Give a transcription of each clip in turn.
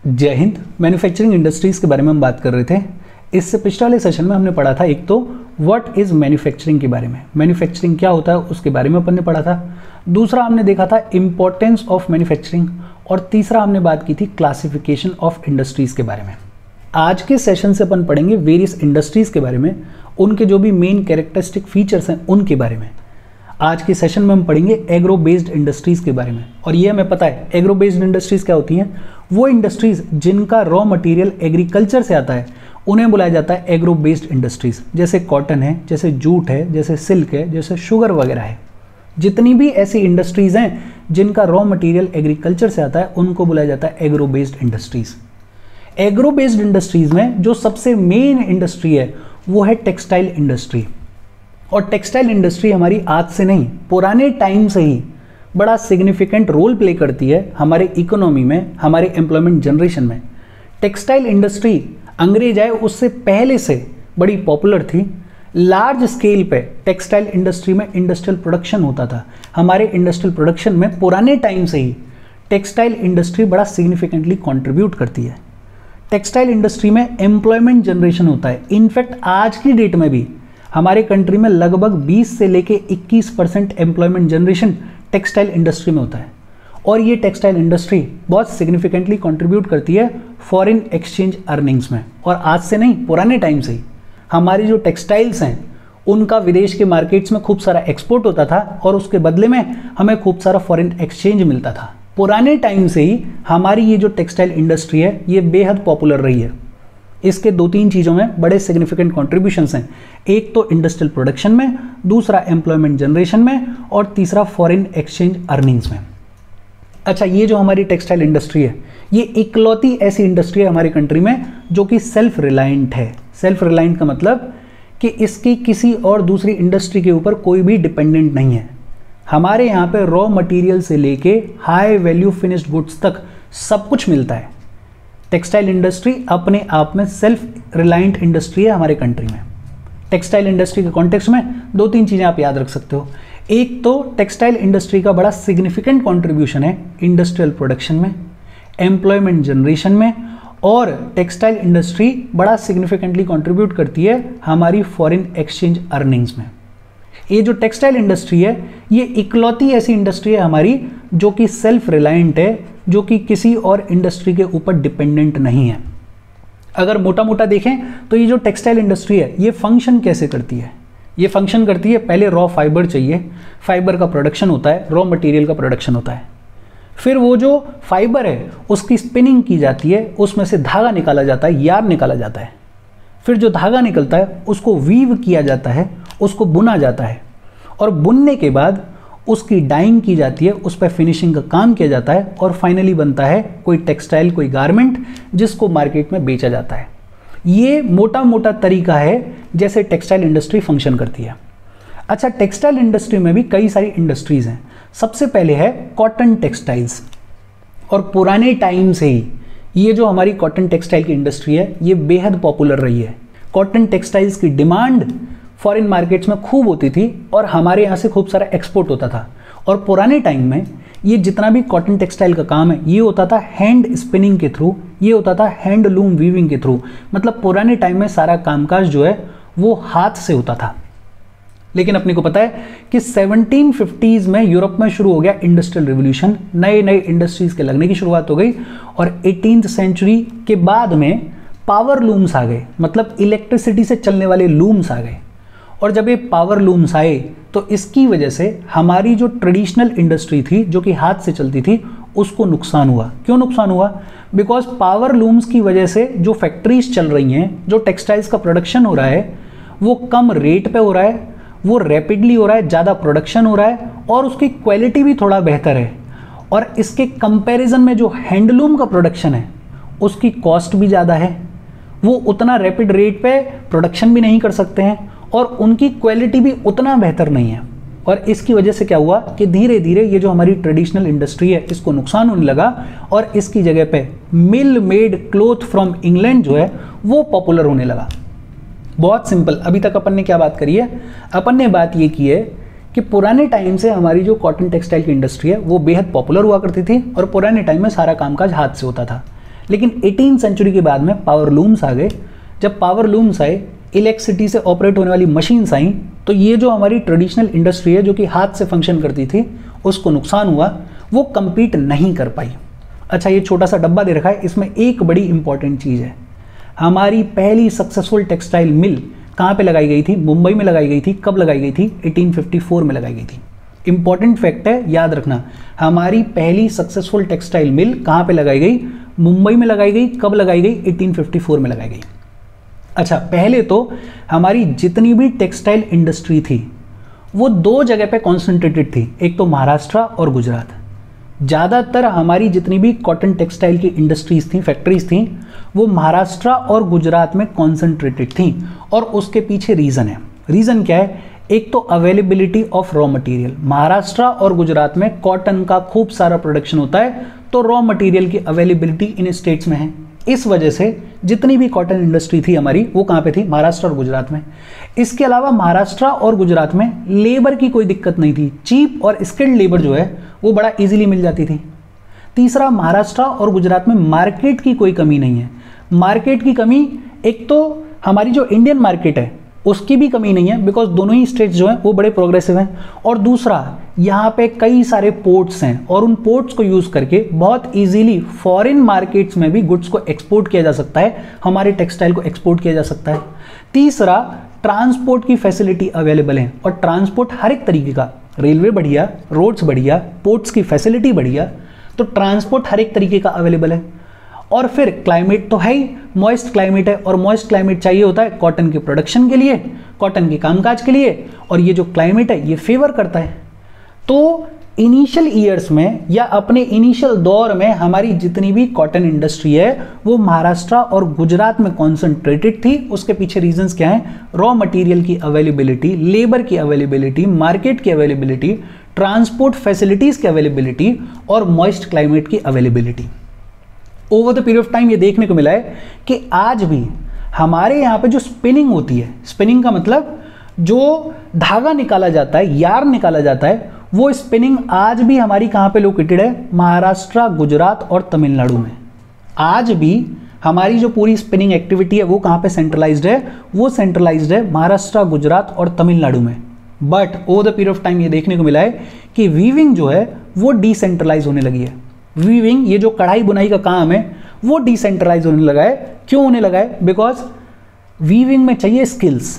जय Hind. Manufacturing industries के बारे में हम बात कर रहे थे। इससे पिछले वाले सेशन में हमने पढ़ा था एक तो व्हाट इज़ मैन्युफैक्चरिंग के बारे में, मैन्युफैक्चरिंग क्या होता है उसके बारे में अपन ने पढ़ा था। दूसरा हमने देखा था इंपॉर्टेंस ऑफ मैन्युफैक्चरिंग, और तीसरा हमने बात की थी क्लासिफिकेशन ऑफ इंडस्ट्रीज़ के बारे में। आज के सेशन से अपन पढ़ेंगे वेरियस इंडस्ट्रीज़ के बारे में, उनके जो भी मेन कैरेक्टरिस्टिक फीचर्स हैं उनके बारे में। आज के सेशन में हम पढ़ेंगे एग्रो बेस्ड इंडस्ट्रीज़ के बारे में। और ये हमें पता है एग्रो बेस्ड इंडस्ट्रीज़ क्या होती हैं। वो इंडस्ट्रीज़ जिनका रॉ मटेरियल एग्रीकल्चर से आता है उन्हें बुलाया जाता है एग्रो बेस्ड इंडस्ट्रीज़। जैसे कॉटन है, जैसे जूट है, जैसे सिल्क है, जैसे शुगर वगैरह है। जितनी भी ऐसी इंडस्ट्रीज़ हैं जिनका रॉ मटेरियल एग्रीकल्चर से आता है उनको बुलाया जाता है agro based industries. Agro based industries में जो सबसे मेन इंडस्ट्री है वो है टेक्सटाइल इंडस्ट्री। और टेक्सटाइल इंडस्ट्री हमारी आज से नहीं, पुराने टाइम से ही बड़ा सिग्निफिकेंट रोल प्ले करती है हमारे इकोनॉमी में, हमारे एम्प्लॉयमेंट जनरेशन में। टेक्सटाइल इंडस्ट्री अंग्रेज आए उससे पहले से बड़ी पॉपुलर थी। लार्ज स्केल पे टेक्सटाइल इंडस्ट्री में इंडस्ट्रियल प्रोडक्शन होता था। हमारे इंडस्ट्रियल प्रोडक्शन में पुराने टाइम से ही टेक्सटाइल इंडस्ट्री बड़ा सिग्निफिकेंटली कंट्रीब्यूट करती है। टेक्सटाइल इंडस्ट्री में एम्प्लॉयमेंट जनरेशन होता है। इनफैक्ट आज की डेट में भी हमारे कंट्री में लगभग 20 से लेके 21% एम्प्लॉयमेंट जनरेशन टेक्सटाइल इंडस्ट्री में होता है। और ये टेक्सटाइल इंडस्ट्री बहुत सिग्निफिकेंटली कंट्रीब्यूट करती है फॉरेन एक्सचेंज अर्निंग्स में। और आज से नहीं, पुराने टाइम से ही हमारी जो टेक्सटाइल्स हैं उनका विदेश के मार्केट्स में खूब सारा एक्सपोर्ट होता था और उसके बदले में हमें खूब सारा फॉरेन एक्सचेंज मिलता था। पुराने टाइम से ही हमारी ये जो टेक्सटाइल इंडस्ट्री है ये बेहद पॉपुलर रही है। इसके 2-3 चीज़ों में बड़े सिग्निफिकेंट कॉन्ट्रीब्यूशंस हैं। एक तो इंडस्ट्रियल प्रोडक्शन में, दूसरा एम्प्लॉयमेंट जनरेशन में, और तीसरा फॉरेन एक्सचेंज अर्निंग्स में। अच्छा, ये जो हमारी टेक्सटाइल इंडस्ट्री है ये इकलौती ऐसी इंडस्ट्री है हमारी कंट्री में जो कि सेल्फ रिलायंट है। सेल्फ रिलायंट का मतलब कि इसकी किसी और दूसरी इंडस्ट्री के ऊपर कोई भी डिपेंडेंट नहीं है। हमारे यहाँ पे रॉ मटेरियल से लेके हाई वैल्यू फिनिश्ड गुड्स तक सब कुछ मिलता है। टेक्सटाइल इंडस्ट्री अपने आप में सेल्फ रिलायंट इंडस्ट्री है हमारे कंट्री में। टेक्सटाइल इंडस्ट्री के कॉन्टेक्स्ट में 2-3 चीज़ें आप याद रख सकते हो। एक तो टेक्सटाइल इंडस्ट्री का बड़ा सिग्निफिकेंट कंट्रीब्यूशन है इंडस्ट्रियल प्रोडक्शन में, एम्प्लॉयमेंट जनरेशन में, और टेक्सटाइल इंडस्ट्री बड़ा सिग्निफिकेंटली कंट्रीब्यूट करती है हमारी फॉरेन एक्सचेंज अर्निंग्स में। ये जो टेक्सटाइल इंडस्ट्री है ये इकलौती ऐसी इंडस्ट्री है हमारी जो कि सेल्फ रिलायंट है, जो कि किसी और इंडस्ट्री के ऊपर डिपेंडेंट नहीं है। अगर मोटा मोटा देखें तो ये जो टेक्सटाइल इंडस्ट्री है ये फंक्शन कैसे करती है। ये फंक्शन करती है, पहले रॉ फाइबर चाहिए, फाइबर का प्रोडक्शन होता है, रॉ मटेरियल का प्रोडक्शन होता है। फिर वो जो फाइबर है उसकी स्पिनिंग की जाती है, उसमें से धागा निकाला जाता है, यार्न निकाला जाता है। फिर जो धागा निकलता है उसको वीव किया जाता है, उसको बुना जाता है, और बुनने के बाद उसकी डाइंग की जाती है, उस पर फिनिशिंग का काम किया जाता है, और फाइनली बनता है कोई टेक्सटाइल, कोई गारमेंट जिसको मार्केट में बेचा जाता है। ये मोटा मोटा तरीका है जैसे टेक्सटाइल इंडस्ट्री फंक्शन करती है। अच्छा, टेक्सटाइल इंडस्ट्री में भी कई सारी इंडस्ट्रीज़ हैं। सबसे पहले है कॉटन टेक्सटाइल्स। और पुराने टाइम से ही ये जो हमारी कॉटन टेक्सटाइल की इंडस्ट्री है ये बेहद पॉपुलर रही है। कॉटन टेक्सटाइल्स की डिमांड फॉरेन मार्केट्स में खूब होती थी और हमारे यहाँ से खूब सारा एक्सपोर्ट होता था। और पुराने टाइम में ये जितना भी कॉटन टेक्सटाइल का काम है ये होता था हैंड स्पिनिंग के थ्रू, ये होता था हैंडलूम वीविंग के थ्रू। मतलब पुराने टाइम में सारा कामकाज जो है वो हाथ से होता था। लेकिन अपने को पता है कि 1750s में यूरोप में शुरू हो गया इंडस्ट्रियल रिवोल्यूशन, नए नए इंडस्ट्रीज के लगने की शुरुआत हो गई। और 18th सेंचुरी के बाद में पावर लूम्स आ गए, मतलब इलेक्ट्रिसिटी से चलने वाले लूम्स आ गए। और जब ये पावर लूम्स आए तो इसकी वजह से हमारी जो ट्रेडिशनल इंडस्ट्री थी जो कि हाथ से चलती थी उसको नुकसान हुआ। क्यों नुकसान हुआ? बिकॉज पावर लूम्स की वजह से जो फैक्ट्रीज चल रही हैं, जो टेक्सटाइल्स का प्रोडक्शन हो रहा है वो कम रेट पे हो रहा है, वो रैपिडली हो रहा है, ज़्यादा प्रोडक्शन हो रहा है, और उसकी क्वालिटी भी थोड़ा बेहतर है। और इसके कंपैरिजन में जो हैंडलूम का प्रोडक्शन है उसकी कॉस्ट भी ज़्यादा है, वो उतना रैपिड रेट पे प्रोडक्शन भी नहीं कर सकते हैं, और उनकी क्वालिटी भी उतना बेहतर नहीं है। और इसकी वजह से क्या हुआ कि धीरे धीरे ये जो हमारी ट्रेडिशनल इंडस्ट्री है इसको नुकसान होने लगा, और इसकी जगह पे मिल मेड क्लोथ फ्रॉम इंग्लैंड जो है वो पॉपुलर होने लगा। बहुत सिंपल। अभी तक अपन ने क्या बात करी है? अपन ने बात ये की है कि पुराने टाइम से हमारी जो कॉटन टेक्सटाइल की इंडस्ट्री है वो बेहद पॉपुलर हुआ करती थी, और पुराने टाइम में सारा कामकाज हाथ से होता था। लेकिन 18 सेंचुरी के बाद में पावर लूम्स आ गए। जब पावर लूम्स आए, इलेक्ट्रिसिटी से ऑपरेट होने वाली मशीन्स आई, तो ये जो हमारी ट्रेडिशनल इंडस्ट्री है जो कि हाथ से फंक्शन करती थी उसको नुकसान हुआ, वो compete नहीं कर पाई। अच्छा, ये छोटा सा डब्बा दे रखा है, इसमें एक बड़ी इंपॉर्टेंट चीज़ है। हमारी पहली सक्सेसफुल टेक्सटाइल मिल कहाँ पे लगाई गई थी? मुंबई में लगाई गई थी। कब लगाई गई थी? 1854 में लगाई गई थी। इंपॉर्टेंट फैक्ट है, याद रखना, हमारी पहली सक्सेसफुल टेक्सटाइल मिल कहाँ पे लगाई गई? मुंबई में लगाई गई। कब लगाई गई? 1854 में लगाई गई। अच्छा, पहले तो हमारी जितनी भी टेक्सटाइल इंडस्ट्री थी वो दो जगह पे कॉन्सेंट्रेटेड थी, एक तो महाराष्ट्र और गुजरात। ज़्यादातर हमारी जितनी भी कॉटन टेक्सटाइल की इंडस्ट्रीज थी, फैक्ट्रीज थी, वो महाराष्ट्र और गुजरात में कॉन्सेंट्रेटेड थी। और उसके पीछे रीज़न है। रीज़न क्या है? एक तो availability of raw material. Maharashtra और गुजरात में कॉटन का खूब सारा प्रोडक्शन होता है, तो रॉ मटेरियल की अवेलेबिलिटी इन स्टेट्स में है। इस वजह से जितनी भी कॉटन इंडस्ट्री थी हमारी, वो कहाँ पे थी? महाराष्ट्र और गुजरात में। इसके अलावा महाराष्ट्र और गुजरात में लेबर की कोई दिक्कत नहीं थी। चीप और स्किल्ड लेबर जो है वो बड़ा इजीली मिल जाती थी। तीसरा, महाराष्ट्र और गुजरात में मार्केट की कोई कमी नहीं है। मार्केट की कमी, एक तो हमारी जो इंडियन मार्केट है उसकी भी कमी नहीं है, बिकॉज दोनों ही स्टेट्स जो हैं वो बड़े प्रोग्रेसिव हैं। और दूसरा, यहाँ पे कई सारे पोर्ट्स हैं और उन पोर्ट्स को यूज़ करके बहुत इजीली फॉरेन मार्केट्स में भी गुड्स को एक्सपोर्ट किया जा सकता है, हमारे टेक्सटाइल को एक्सपोर्ट किया जा सकता है। तीसरा, ट्रांसपोर्ट की फैसिलिटी अवेलेबल है, और ट्रांसपोर्ट हर एक तरीके का, रेलवे बढ़िया, रोड्स बढ़िया, पोर्ट्स की फैसिलिटी बढ़िया, तो ट्रांसपोर्ट हर एक तरीके का अवेलेबल है। और फिर क्लाइमेट तो है ही, मॉइस्ट क्लाइमेट है, और मॉइस्ट क्लाइमेट चाहिए होता है कॉटन के प्रोडक्शन के लिए, कॉटन के कामकाज के लिए, और ये जो क्लाइमेट है ये फेवर करता है। तो इनिशियल ईयर्स में या अपने इनिशियल दौर में हमारी जितनी भी कॉटन इंडस्ट्री है वो महाराष्ट्र और गुजरात में कॉन्सेंट्रेटेड थी। उसके पीछे रीजंस क्या हैं? रॉ मटेरियल की अवेलेबिलिटी, लेबर की अवेलेबिलिटी, मार्केट की अवेलेबिलिटी, ट्रांसपोर्ट फैसिलिटीज की अवेलेबिलिटी, और मॉइस्ट क्लाइमेट की availability. Over the period of time ये देखने को मिला है कि आज भी हमारे यहाँ पे जो स्पिनिंग होती है, स्पिनिंग का मतलब जो धागा निकाला जाता है, यार्न निकाला जाता है, वो स्पिनिंग आज भी हमारी कहाँ पे लोकेटेड है? महाराष्ट्र, गुजरात और तमिलनाडु में। आज भी हमारी जो पूरी स्पिनिंग एक्टिविटी है वो कहाँ पे सेंट्रलाइज्ड है? वो सेंट्रलाइज्ड है महाराष्ट्र, गुजरात और तमिलनाडु में। But over the period of time ये देखने को मिला है कि वीविंग जो है वो डिसेंट्रलाइज होने लगी है। वीविंग, ये जो कढ़ाई बुनाई का काम है, वो डिसेंट्रलाइज होने लगा है। क्यों होने लगा है? बिकॉज वीविंग में चाहिए स्किल्स,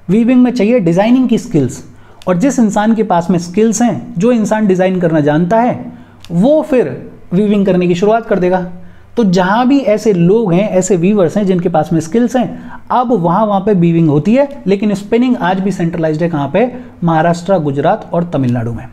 वीविंग में चाहिए डिजाइनिंग की स्किल्स, और जिस इंसान के पास में स्किल्स हैं, जो इंसान डिजाइन करना जानता है, वो फिर वीविंग करने की शुरुआत कर देगा। तो जहां भी ऐसे लोग हैं, ऐसे वीवर्स हैं जिनके पास में स्किल्स हैं, अब वहां पे वीविंग होती है। लेकिन स्पिनिंग आज भी सेंट्रलाइज्ड है कहां पे? महाराष्ट्र, गुजरात और तमिलनाडु में।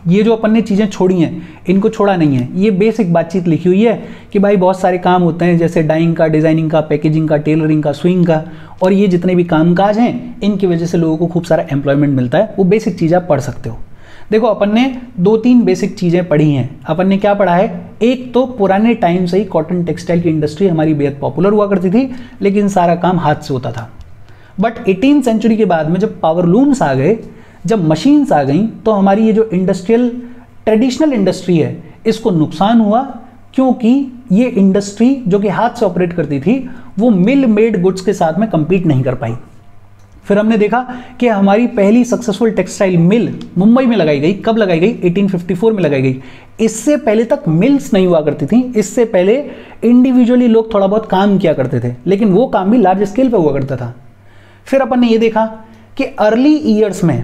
ये जो अपन ने चीज़ें छोड़ी हैं, इनको छोड़ा नहीं है। ये बेसिक बातचीत लिखी हुई है कि भाई बहुत सारे काम होते हैं, जैसे डाइंग का, डिज़ाइनिंग का, पैकेजिंग का, टेलरिंग का, स्विंग का, और ये जितने भी कामकाज हैं इनकी वजह से लोगों को खूब सारा एम्प्लॉयमेंट मिलता है। वो बेसिक चीज़ आप पढ़ सकते हो। देखो, अपन ने 2-3 बेसिक चीज़ें पढ़ी हैं। अपन ने क्या पढ़ा है? एक तो पुराने टाइम से ही कॉटन टेक्सटाइल की इंडस्ट्री हमारी बेहद पॉपुलर हुआ करती थी, लेकिन सारा काम हाथ से होता था। बट 18 सेंचुरी के बाद में जब पावर लूम्स आ गए, जब मशीन्स आ गई, तो हमारी ये जो इंडस्ट्रियल ट्रेडिशनल इंडस्ट्री है इसको नुकसान हुआ, क्योंकि ये इंडस्ट्री जो कि हाथ से ऑपरेट करती थी वो मिल मेड गुड्स के साथ में कंपीट नहीं कर पाई। फिर हमने देखा कि हमारी पहली सक्सेसफुल टेक्सटाइल मिल मुंबई में लगाई गई। कब लगाई गई? 1854 में लगाई गई। इससे पहले तक मिल्स नहीं हुआ करती थी। इससे पहले इंडिविजुअली लोग थोड़ा बहुत काम किया करते थे, लेकिन वो काम भी लार्ज स्केल पे हुआ करता था। फिर अपन ने ये देखा कि अर्ली ईयर्स में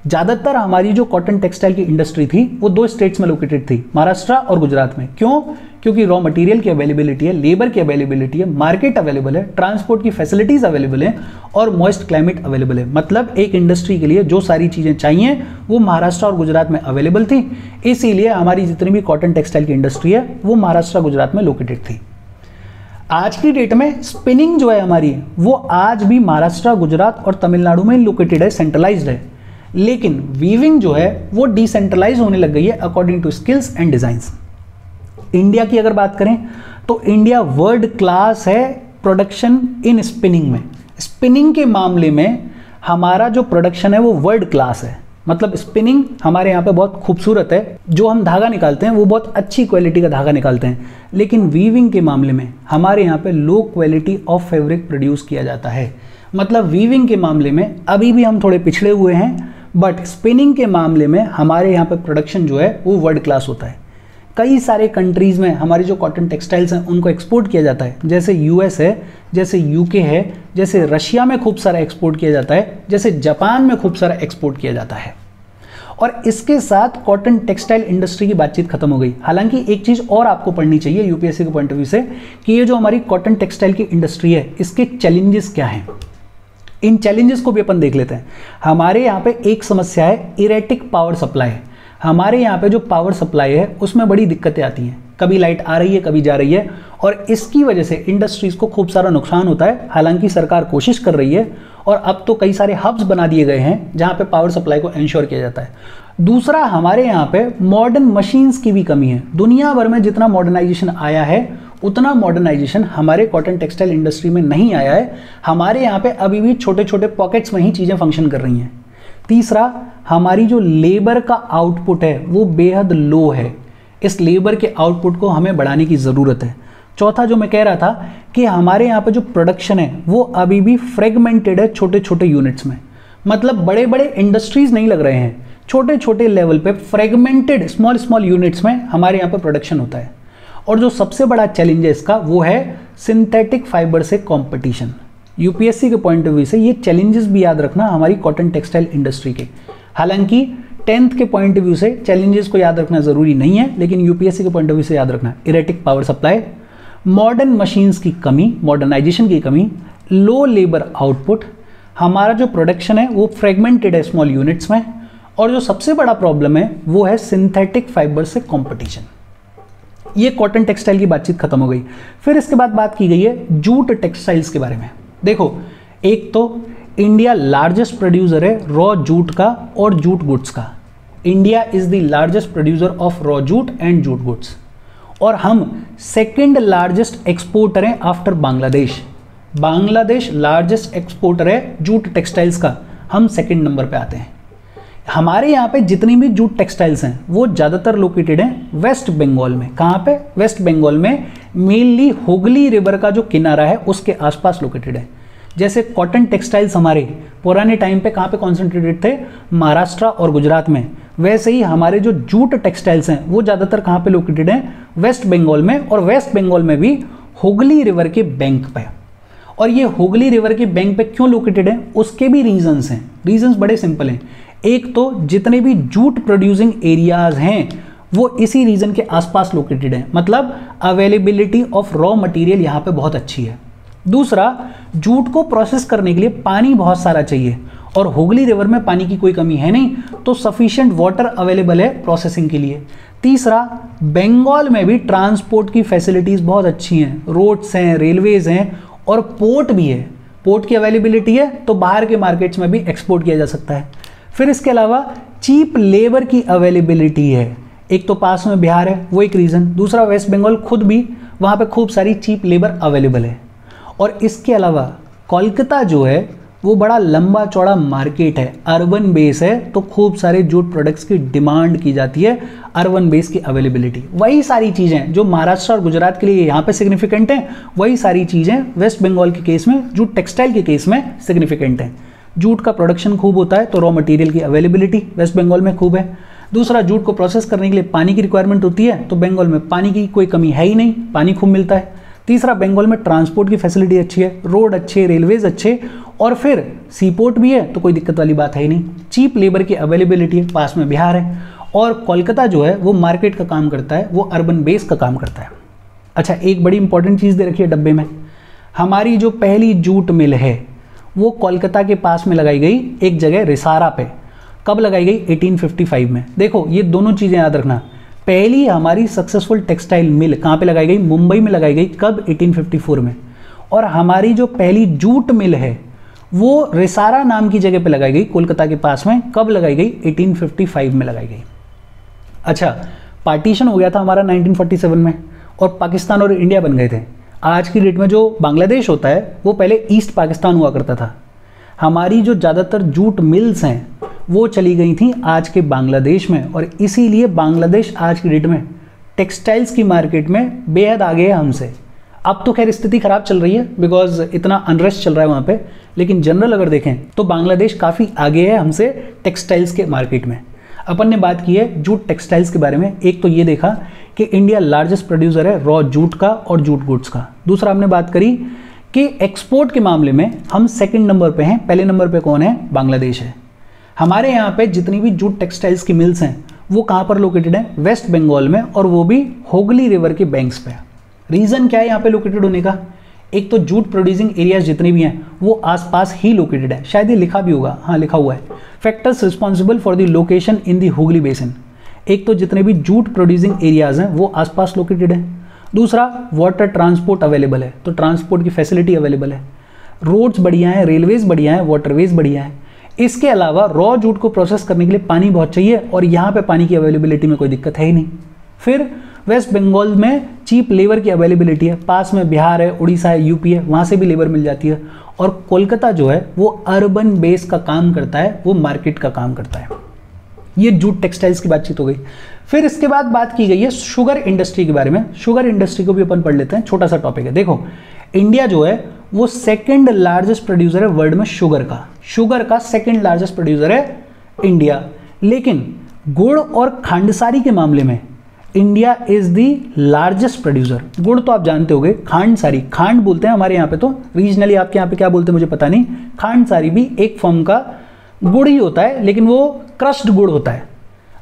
ज़्यादातर हमारी जो कॉटन टेक्सटाइल की इंडस्ट्री थी वो 2 स्टेट्स में लोकेटेड थी, महाराष्ट्र और गुजरात में। क्यों? क्योंकि रॉ मटेरियल की अवेलेबिलिटी है, लेबर की अवेलेबिलिटी है, मार्केट अवेलेबल है, ट्रांसपोर्ट की फैसिलिटीज अवेलेबल है, और मॉइस्ट क्लाइमेट अवेलेबल है। मतलब एक इंडस्ट्री के लिए जो सारी चीज़ें चाहिए वो महाराष्ट्र और गुजरात में अवेलेबल थी। इसीलिए हमारी जितनी भी कॉटन टेक्सटाइल की इंडस्ट्री है वो महाराष्ट्र, गुजरात में लोकेटेड थी। आज की डेट में स्पिनिंग जो है हमारी, वो आज भी महाराष्ट्र, गुजरात और तमिलनाडु में लोकेटेड है, सेंट्रलाइज्ड है। लेकिन वीविंग जो है वो डिसेंट्रलाइज होने लग गई है according to skills and designs. India की अगर बात करें तो इंडिया वर्ल्ड क्लास है प्रोडक्शन इन स्पिनिंग में। स्पिनिंग के मामले में हमारा जो प्रोडक्शन है वो वर्ल्ड क्लास है। मतलब स्पिनिंग हमारे यहाँ पे बहुत खूबसूरत है, जो हम धागा निकालते हैं वो बहुत अच्छी क्वालिटी का धागा निकालते हैं, लेकिन वीविंग के मामले में हमारे यहाँ पे low quality of fabric produce किया जाता है। मतलब वीविंग के मामले में अभी भी हम थोड़े पिछड़े हुए हैं, बट स्पिनिंग के मामले में हमारे यहाँ पे प्रोडक्शन जो है वो वर्ल्ड क्लास होता है। कई सारे कंट्रीज़ में हमारी जो कॉटन टेक्सटाइल्स हैं उनको एक्सपोर्ट किया जाता है, जैसे यूएस है, जैसे यूके है, जैसे रशिया में खूब सारा एक्सपोर्ट किया जाता है, जैसे जापान में खूब सारा एक्सपोर्ट किया जाता है। और इसके साथ कॉटन टेक्सटाइल इंडस्ट्री की बातचीत खत्म हो गई। हालांकि एक चीज़ और आपको पढ़नी चाहिए यूपीएससी के पॉइंट ऑफ व्यू से कि ये जो हमारी कॉटन टेक्सटाइल की इंडस्ट्री है इसके चैलेंजेस क्या हैं, इन चैलेंजेस को भी अपन देख लेते हैं। हमारे यहाँ पे एक समस्या है इरेटिक पावर सप्लाई। हमारे यहाँ पे जो पावर सप्लाई है उसमें बड़ी दिक्कतें आती हैं, कभी लाइट आ रही है कभी जा रही है, और इसकी वजह से इंडस्ट्रीज़ को खूब सारा नुकसान होता है। हालांकि सरकार कोशिश कर रही है और अब तो कई सारे हब्स बना दिए गए हैं जहाँ पे पावर सप्लाई को इंश्योर किया जाता है। दूसरा, हमारे यहाँ पे मॉडर्न मशीन्स की भी कमी है। दुनिया भर में जितना मॉडर्नाइजेशन आया है उतना मॉडर्नाइजेशन हमारे कॉटन टेक्सटाइल इंडस्ट्री में नहीं आया है। हमारे यहाँ पे अभी भी छोटे छोटे पॉकेट्स में ही चीज़ें फंक्शन कर रही हैं। तीसरा, हमारी जो लेबर का आउटपुट है वो बेहद लो है। इस लेबर के आउटपुट को हमें बढ़ाने की ज़रूरत है। चौथा, जो मैं कह रहा था कि हमारे यहाँ पे जो प्रोडक्शन है वो अभी भी फ्रेगमेंटेड है छोटे छोटे यूनिट्स में। मतलब बड़े बड़े इंडस्ट्रीज नहीं लग रहे हैं, छोटे छोटे लेवल पे फ्रेगमेंटेड स्मॉल स्मॉल यूनिट्स में हमारे यहाँ पे प्रोडक्शन होता है। और जो सबसे बड़ा चैलेंज है इसका वो है सिंथेटिक फाइबर से कंपटीशन। यूपीएससी के पॉइंट ऑफ व्यू से ये चैलेंजेस भी याद रखना हमारी कॉटन टेक्सटाइल इंडस्ट्री के। हालांकि 10th के पॉइंट ऑफ व्यू से चैलेंजेस को याद रखना ज़रूरी नहीं है, लेकिन यूपीएससी के पॉइंट ऑफ व्यू से याद रखना erratic power supply, modern machines की कमी, मॉडर्नाइजेशन की कमी, लो लेबर आउटपुट, हमारा जो प्रोडक्शन है वो फ्रेगमेंटेड है स्मॉल यूनिट्स में, और जो सबसे बड़ा प्रॉब्लम है वो है सिंथेटिक फाइबर से कंपटीशन। ये कॉटन टेक्सटाइल की बातचीत खत्म हो गई। फिर इसके बाद बात की गई है जूट टेक्सटाइल्स के बारे में। देखो, एक तो इंडिया लार्जेस्ट प्रोड्यूसर है रॉ जूट का और जूट गुड्स का। India is the largest producer of raw jute and jute goods, और हम सेकंड लार्जेस्ट एक्सपोर्टर हैं after Bangladesh. Bangladesh largest exporter है जूट टेक्सटाइल्स का, हम सेकंड नंबर पे आते हैं। हमारे यहाँ पे जितनी भी जूट टेक्सटाइल्स हैं वो ज़्यादातर लोकेटेड हैं वेस्ट बंगाल में। कहाँ पे? वेस्ट बंगाल में, मेनली हुगली रिवर का जो किनारा है उसके आसपास लोकेटेड है। जैसे कॉटन टेक्सटाइल्स हमारे पुराने टाइम पे कहाँ पे कॉन्सेंट्रेटेड थे? महाराष्ट्र और गुजरात में। वैसे ही हमारे जो जूट टेक्सटाइल्स हैं वो ज़्यादातर कहाँ पे लोकेटेड हैं? वेस्ट बंगाल में, और वेस्ट बंगाल में भी हुगली रिवर के बैंक पे। और ये हुगली रिवर के बैंक पे क्यों लोकेटेड है उसके भी रीजंस हैं। रीजंस बड़े सिंपल हैं। एक तो जितने भी जूट प्रोड्यूसिंग एरियाज हैं वो इसी रीजन के आसपास लोकेटेड हैं, मतलब अवेलेबिलिटी ऑफ रॉ मटेरियल यहाँ पे बहुत अच्छी है। दूसरा, जूट को प्रोसेस करने के लिए पानी बहुत सारा चाहिए, और हुगली रिवर में पानी की कोई कमी है नहीं, तो सफिशिएंट वाटर अवेलेबल है प्रोसेसिंग के लिए। तीसरा, बंगाल में भी ट्रांसपोर्ट की फैसिलिटीज़ बहुत अच्छी हैं, रोड्स हैं, रेलवेज हैं, और पोर्ट भी है। पोर्ट की अवेलेबिलिटी है तो बाहर के मार्केट्स में भी एक्सपोर्ट किया जा सकता है। फिर इसके अलावा चीप लेबर की अवेलेबिलिटी है। एक तो पास में बिहार है, वो एक रीज़न। दूसरा, वेस्ट बंगाल खुद भी, वहाँ पे खूब सारी चीप लेबर अवेलेबल है। और इसके अलावा कोलकाता जो है वो बड़ा लंबा चौड़ा मार्केट है, अर्बन बेस है, तो खूब सारे जूट प्रोडक्ट्स की डिमांड की जाती है, अर्बन बेस की अवेलेबिलिटी। वही सारी चीज़ें जो महाराष्ट्र और गुजरात के लिए यहाँ पे सिग्निफिकेंट हैं, वही सारी चीज़ें वेस्ट बंगाल के केस में, जूट टेक्सटाइल के केस में सिग्निफिकेंट हैं। जूट का प्रोडक्शन खूब होता है तो रॉ मटेरियल की अवेलेबिलिटी वेस्ट बंगाल में खूब है। दूसरा, जूट को प्रोसेस करने के लिए पानी की रिक्वायरमेंट होती है, तो बंगाल में पानी की कोई कमी है ही नहीं, पानी खूब मिलता है। तीसरा, बंगाल में ट्रांसपोर्ट की फैसिलिटी अच्छी है, रोड अच्छे, रेलवेज अच्छे, और फिर सी पोर्ट भी है, तो कोई दिक्कत वाली बात है ही नहीं। चीप लेबर की अवेलेबिलिटी है, पास में बिहार है, और कोलकाता जो है वो मार्केट का काम करता है, वो अर्बन बेस का काम करता है। अच्छा, एक बड़ी इंपॉर्टेंट चीज़ दे रखी है डब्बे में। हमारी जो पहली जूट मिल है वो कोलकाता के पास में लगाई गई, एक जगह रिसारा पे। कब लगाई गई? 1855 में। देखो, ये दोनों चीज़ें याद रखना। पहली हमारी सक्सेसफुल टेक्सटाइल मिल कहाँ पे लगाई गई? मुंबई में लगाई गई। कब? 1854 में। और हमारी जो पहली जूट मिल है वो रिसारा नाम की जगह पे लगाई गई, कोलकाता के पास में। कब लगाई गई? 1855 में लगाई गई। अच्छा, पार्टीशन हो गया था हमारा 1947 में, और पाकिस्तान और इंडिया बन गए थे। आज की डेट में जो बांग्लादेश होता है वो पहले ईस्ट पाकिस्तान हुआ करता था। हमारी जो ज़्यादातर जूट मिल्स हैं वो चली गई थी आज के बांग्लादेश में, और इसीलिए बांग्लादेश आज की डेट में टेक्सटाइल्स की मार्केट में बेहद आगे है हमसे। अब तो खैर स्थिति खराब चल रही है बिकॉज इतना अनरेस्ट चल रहा है वहाँ पे, लेकिन जनरल अगर देखें तो बांग्लादेश काफ़ी आगे है हमसे टेक्सटाइल्स के मार्केट में। अपन ने बात की है जूट टेक्सटाइल्स के बारे में। एक तो ये देखा कि इंडिया लार्जेस्ट प्रोड्यूसर है रॉ जूट का और जूट गुड्स का। दूसरा हमने बात करी कि एक्सपोर्ट के मामले में हम सेकंड नंबर पे हैं, पहले नंबर पे कौन है? बांग्लादेश है। हमारे यहाँ पे जितनी भी जूट टेक्सटाइल्स की मिल्स हैं वो कहाँ पर लोकेटेड है? वेस्ट बंगाल में, और वो भी हुगली रिवर के बैंक्स पे। रीज़न क्या है यहाँ पे लोकेटेड होने का? एक तो जूट प्रोड्यूसिंग एरियाज जितने भी हैं वो आसपास ही लोकेटेड है। शायद ये लिखा भी होगा, हाँ लिखा हुआ है, factors responsible for the location in the Hooghly basin. एक तो जितने भी जूट प्रोड्यूसिंग एरियाज हैं वो आसपास लोकेटेड है। दूसरा वाटर ट्रांसपोर्ट अवेलेबल है, तो ट्रांसपोर्ट की फैसिलिटी अवेलेबल है। रोड्स बढ़िया हैं, रेलवेज बढ़िया हैं, वाटरवेज बढ़िया हैं। इसके अलावा रॉ जूट को प्रोसेस करने के लिए पानी बहुत चाहिए, और यहाँ पे पानी की अवेलेबिलिटी में कोई दिक्कत है ही नहीं। फिर वेस्ट बंगाल में चीप लेबर की अवेलेबिलिटी है, पास में बिहार है, उड़ीसा है, यूपी है, वहाँ से भी लेबर मिल जाती है। और कोलकाता जो है वो अर्बन बेस का काम करता है, वो मार्केट का काम करता है। ये जूट टेक्सटाइल्स की बातचीत हो गई। फिर इसके बाद बात की गई है शुगर इंडस्ट्री के बारे में। शुगर इंडस्ट्री को भी अपन पढ़ लेते हैं, छोटा सा टॉपिक है। देखो इंडिया जो है वो सेकंड लार्जेस्ट प्रोड्यूसर है वर्ल्ड में शुगर का। शुगर का सेकंड लार्जेस्ट प्रोड्यूसर है इंडिया, लेकिन गुड़ और खांडसारी के मामले में India is the largest producer. गुड़ तो आप जानते होंगे, खांडसारी, खांड बोलते हैं हमारे यहाँ पे, तो रीजनली आपके यहाँ पे क्या बोलते हैं मुझे पता नहीं। खांडसारी भी एक फॉर्म का गुड़ ही होता है, लेकिन वो क्रश्ड गुड़ होता है।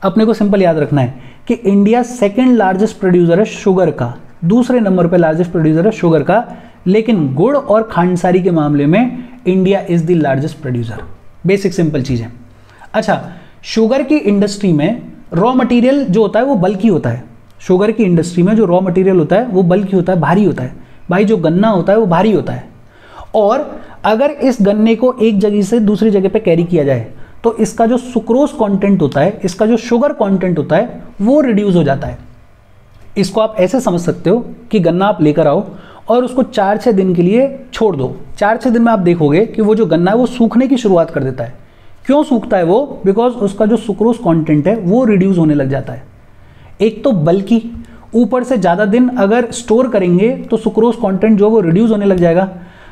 अपने को सिंपल याद रखना है कि इंडिया सेकंड लार्जेस्ट प्रोड्यूसर है शुगर का, दूसरे नंबर पे लार्जेस्ट प्रोड्यूसर है शुगर का, लेकिन गुड़ और खांडसारी के मामले में India is the largest producer. Basic simple चीज है। अच्छा, शुगर की इंडस्ट्री में रॉ मटेरियल जो होता है वो बल्कि होता है। शुगर की इंडस्ट्री में जो रॉ मटेरियल होता है वो बल्कि होता है, भारी होता है। भाई जो गन्ना होता है वो भारी होता है, और अगर इस गन्ने को एक जगह से दूसरी जगह पे कैरी किया जाए तो इसका जो सुक्रोज कंटेंट होता है, इसका जो शुगर कंटेंट होता है वो रिड्यूस हो जाता है। इसको आप ऐसे समझ सकते हो कि गन्ना आप लेकर आओ और उसको 4-6 दिन के लिए छोड़ दो। 4-6 दिन में आप देखोगे कि वो जो गन्ना है वो सूखने की शुरुआत कर देता है। क्यों सूखता है वो? बिकॉज उसका जो सुक्रोज कंटेंट है वो रिड्यूस होने लग जाता है। एक तो बल्कि, ऊपर से ज़्यादा दिन अगर स्टोर करेंगे तो सुक्रोज कंटेंट जो वो रिड्यूस होने लग जाएगा।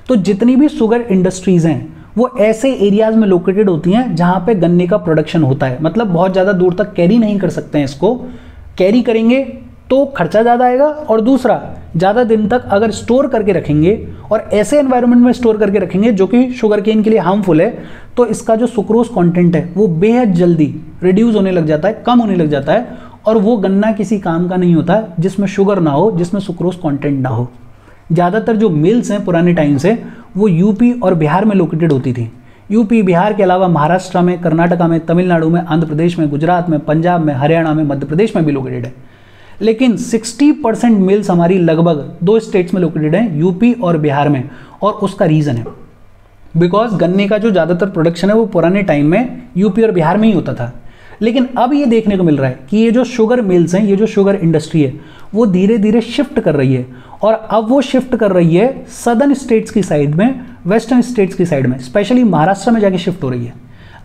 तो जितनी भी शुगर इंडस्ट्रीज़ हैं वो ऐसे एरियाज में लोकेटेड होती हैं जहाँ पे गन्ने का प्रोडक्शन होता है। मतलब बहुत ज़्यादा दूर तक कैरी नहीं कर सकते हैं इसको, कैरी करेंगे तो खर्चा ज़्यादा आएगा, और दूसरा ज़्यादा दिन तक अगर स्टोर करके रखेंगे और ऐसे एनवायरनमेंट में स्टोर करके रखेंगे जो कि शुगर केन के लिए हार्मफुल है, तो इसका जो सुक्रोज कंटेंट है वो बेहद जल्दी रिड्यूस होने लग जाता है, कम होने लग जाता है, और वो गन्ना किसी काम का नहीं होता जिसमें शुगर ना हो, जिसमें सुक्रोज कंटेंट ना हो। ज़्यादातर जो मिल्स हैं पुराने टाइम से वो यूपी और बिहार में लोकेटेड होती थी। यूपी बिहार के अलावा महाराष्ट्र में, कर्नाटका में, तमिलनाडु में, आंध्र प्रदेश में, गुजरात में, पंजाब में, हरियाणा में, मध्य प्रदेश में भी लोकेटेड है। लेकिन 60% मिल्स हमारी लगभग 2 स्टेट्स में लोकेटेड हैं, यूपी और बिहार में। और उसका रीज़न है बिकॉज गन्ने का जो ज़्यादातर प्रोडक्शन है वो पुराने टाइम में यूपी और बिहार में ही होता था। लेकिन अब ये देखने को मिल रहा है कि ये जो शुगर मिल्स हैं, ये जो शुगर इंडस्ट्री है वो धीरे धीरे शिफ्ट कर रही है, और अब वो शिफ्ट कर रही है सदर्न स्टेट्स की साइड में, वेस्टर्न स्टेट्स की साइड में, स्पेशली महाराष्ट्र में जाके शिफ्ट हो रही है।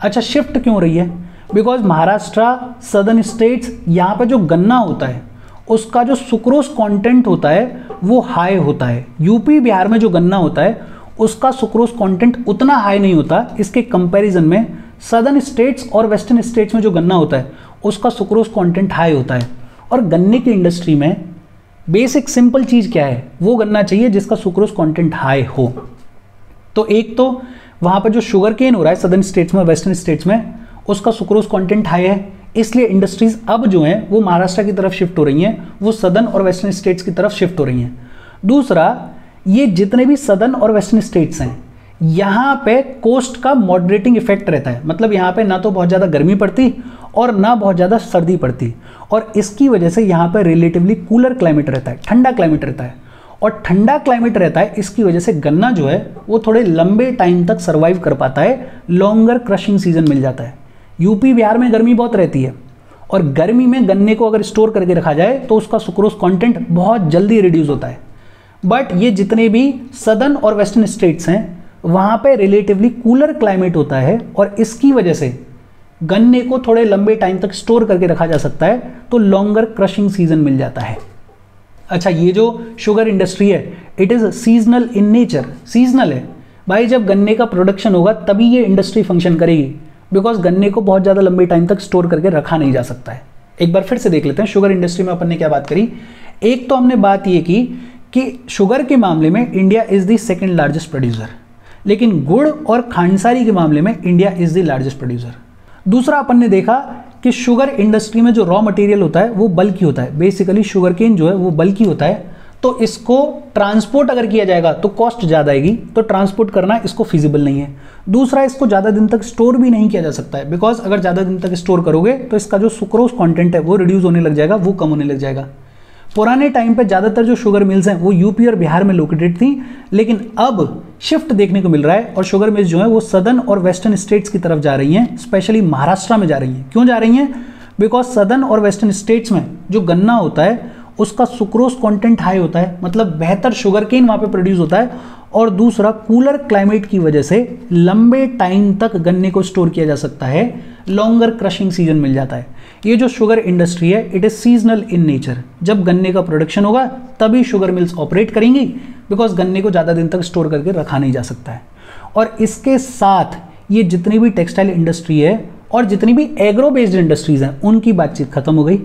अच्छा, शिफ्ट क्यों हो रही है? बिकॉज महाराष्ट्र, सदर्न स्टेट्स, यहाँ पे जो गन्ना होता है उसका जो सुक्रोज कंटेंट होता है वो हाई होता है। यूपी बिहार में जो गन्ना होता है उसका सुक्रोज कंटेंट उतना हाई नहीं होता। इसके कंपैरिजन में सदर्न स्टेट्स और वेस्टर्न स्टेट्स में जो गन्ना होता है उसका सुक्रोज कंटेंट हाई होता है। और गन्ने की इंडस्ट्री में बेसिक सिंपल चीज़ क्या है? वो गन्ना चाहिए जिसका सुक्रोज कंटेंट हाई हो। तो एक तो वहाँ पर जो शुगर केन हो रहा है सदर्न स्टेट्स में, वेस्टर्न स्टेट्स में, उसका सुक्रोज कंटेंट हाई है, इसलिए इंडस्ट्रीज अब जो हैं वो महाराष्ट्र की तरफ शिफ्ट हो रही हैं, वो सदर्न और वेस्टर्न स्टेट्स की तरफ शिफ्ट हो रही हैं। दूसरा, ये जितने भी सदर्न और वेस्टर्न स्टेट्स हैं यहाँ पे कोस्ट का मॉडरेटिंग इफेक्ट रहता है। मतलब यहाँ पे ना तो बहुत ज़्यादा गर्मी पड़ती और ना बहुत ज़्यादा सर्दी पड़ती, और इसकी वजह से यहाँ पे रिलेटिवली कूलर क्लाइमेट रहता है, ठंडा क्लाइमेट रहता है। और ठंडा क्लाइमेट रहता है, इसकी वजह से गन्ना जो है वो थोड़े लंबे टाइम तक सर्वाइव कर पाता है, लॉन्गर क्रशिंग सीजन मिल जाता है। यूपी बिहार में गर्मी बहुत रहती है, और गर्मी में गन्ने को अगर स्टोर करके रखा जाए तो उसका सुक्रोज कंटेंट बहुत जल्दी रिड्यूस होता है। बट ये जितने भी सदर्न और वेस्टर्न स्टेट्स हैं वहाँ पे रिलेटिवली कूलर क्लाइमेट होता है, और इसकी वजह से गन्ने को थोड़े लंबे टाइम तक स्टोर करके रखा जा सकता है तो लॉन्गर क्रशिंग सीजन मिल जाता है। अच्छा, ये जो शुगर इंडस्ट्री है it is seasonal in nature. Seasonal है भाई, जब गन्ने का प्रोडक्शन होगा तभी ये इंडस्ट्री फंक्शन करेगी, बिकॉज गन्ने को बहुत ज़्यादा लंबे टाइम तक स्टोर करके रखा नहीं जा सकता है। एक बार फिर से देख लेते हैं शुगर इंडस्ट्री में अपन ने क्या बात करी। एक तो हमने बात ये की कि शुगर के मामले में India is the second largest producer, लेकिन गुड़ और खांडसारी के मामले में India is the largest producer. दूसरा अपन ने देखा कि शुगर इंडस्ट्री में जो रॉ मटेरियल होता है वो बल्की होता है। बेसिकली शुगर केन जो है वो बल्की होता है, तो इसको ट्रांसपोर्ट अगर किया जाएगा तो कॉस्ट ज़्यादा आएगी, तो ट्रांसपोर्ट करना इसको फिजिबल नहीं है। दूसरा, इसको ज़्यादा दिन तक स्टोर भी नहीं किया जा सकता है, बिकॉज अगर ज़्यादा दिन तक स्टोर करोगे तो इसका जो सुक्रोज कंटेंट है वो रिड्यूस होने लग जाएगा, वो कम होने लग जाएगा। पुराने टाइम पे ज़्यादातर जो शुगर मिल्स हैं वो यूपी और बिहार में लोकेटेड थी, लेकिन अब शिफ्ट देखने को मिल रहा है और शुगर मिल्स जो है वो सदर्न और वेस्टर्न स्टेट्स की तरफ जा रही हैं, स्पेशली महाराष्ट्र में जा रही हैं। क्यों जा रही हैं? बिकॉज सदर्न और वेस्टर्न स्टेट्स में जो गन्ना होता है उसका सुक्रोज कंटेंट हाई होता है, मतलब बेहतर शुगर केन वहाँ पे प्रोड्यूस होता है, और दूसरा कूलर क्लाइमेट की वजह से लंबे टाइम तक गन्ने को स्टोर किया जा सकता है, लॉन्गर क्रशिंग सीजन मिल जाता है। ये जो शुगर इंडस्ट्री है it is seasonal in nature. जब गन्ने का प्रोडक्शन होगा तभी शुगर मिल्स ऑपरेट करेंगी, बिकॉज गन्ने को ज़्यादा दिन तक स्टोर करके रखा नहीं जा सकता है। और इसके साथ ये जितनी भी टेक्सटाइल इंडस्ट्री है और जितनी भी एग्रो बेस्ड इंडस्ट्रीज हैं उनकी बातचीत खत्म हो गई।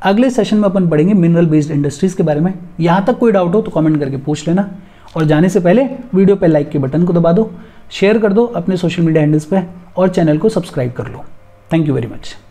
अगले सेशन में अपन पढ़ेंगे मिनरल बेस्ड इंडस्ट्रीज के बारे में। यहाँ तक कोई डाउट हो तो कमेंट करके पूछ लेना, और जाने से पहले वीडियो पे लाइक के बटन को दबा दो, शेयर कर दो अपने सोशल मीडिया हैंडल्स पे, और चैनल को सब्सक्राइब कर लो। Thank you very much.